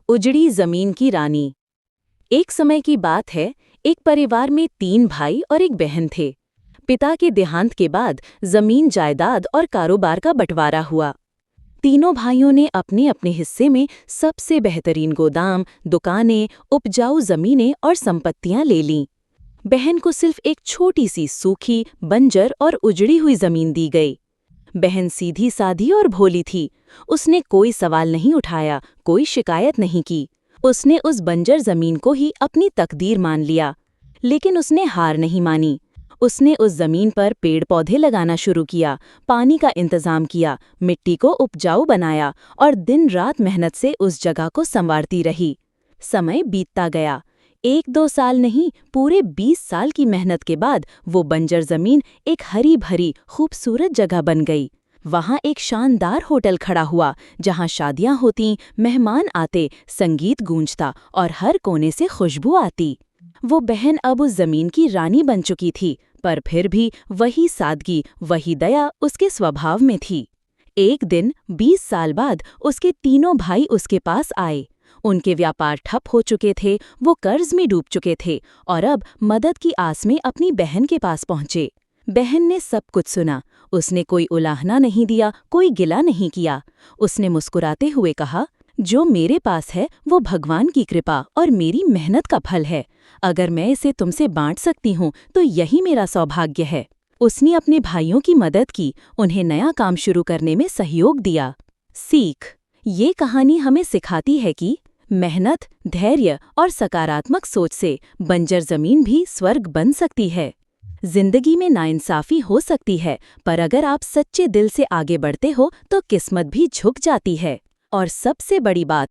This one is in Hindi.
उजड़ी जमीन की रानी। एक समय की बात है, एक परिवार में 3 भाई और एक बहन थे। पिता के देहांत के बाद जमीन जायदाद और कारोबार का बंटवारा हुआ। तीनों भाइयों ने अपने अपने हिस्से में सबसे बेहतरीन गोदाम, दुकानें, उपजाऊ जमीनें और संपत्तियां ले लीं। बहन को सिर्फ एक छोटी सी सूखी, बंजर और उजड़ी हुई जमीन दी गई। बहन सीधी साधी और भोली थी। उसने कोई सवाल नहीं उठाया, कोई शिकायत नहीं की। उसने उस बंजर जमीन को ही अपनी तकदीर मान लिया। लेकिन उसने हार नहीं मानी। उसने उस जमीन पर पेड़ पौधे लगाना शुरू किया, पानी का इंतजाम किया, मिट्टी को उपजाऊ बनाया और दिन रात मेहनत से उस जगह को संवारती रही। समय बीतता गया। 1-2 साल नहीं, पूरे 20 साल की मेहनत के बाद वो बंजर जमीन एक हरी भरी खूबसूरत जगह बन गई। वहाँ एक शानदार होटल खड़ा हुआ, जहाँ शादियाँ होतीं, मेहमान आते, संगीत गूंजता और हर कोने से खुशबू आती। वो बहन अब उस जमीन की रानी बन चुकी थी, पर फिर भी वही सादगी, वही दया उसके स्वभाव में थी। एक दिन 20 साल बाद उसके तीनों भाई उसके पास आए। उनके व्यापार ठप हो चुके थे, वो कर्ज में डूब चुके थे और अब मदद की आस में अपनी बहन के पास पहुंचे। बहन ने सब कुछ सुना। उसने कोई उलाहना नहीं दिया, कोई गिला नहीं किया। उसने मुस्कुराते हुए कहा, जो मेरे पास है वो भगवान की कृपा और मेरी मेहनत का फल है। अगर मैं इसे तुमसे बांट सकती हूँ तो यही मेरा सौभाग्य है। उसने अपने भाइयों की मदद की, उन्हें नया काम शुरू करने में सहयोग दिया। सीख: ये कहानी हमें सिखाती है कि मेहनत, धैर्य और सकारात्मक सोच से बंजर जमीन भी स्वर्ग बन सकती है। जिंदगी में नाइंसाफी हो सकती है, पर अगर आप सच्चे दिल से आगे बढ़ते हो तो किस्मत भी झुक जाती है। और सबसे बड़ी बात,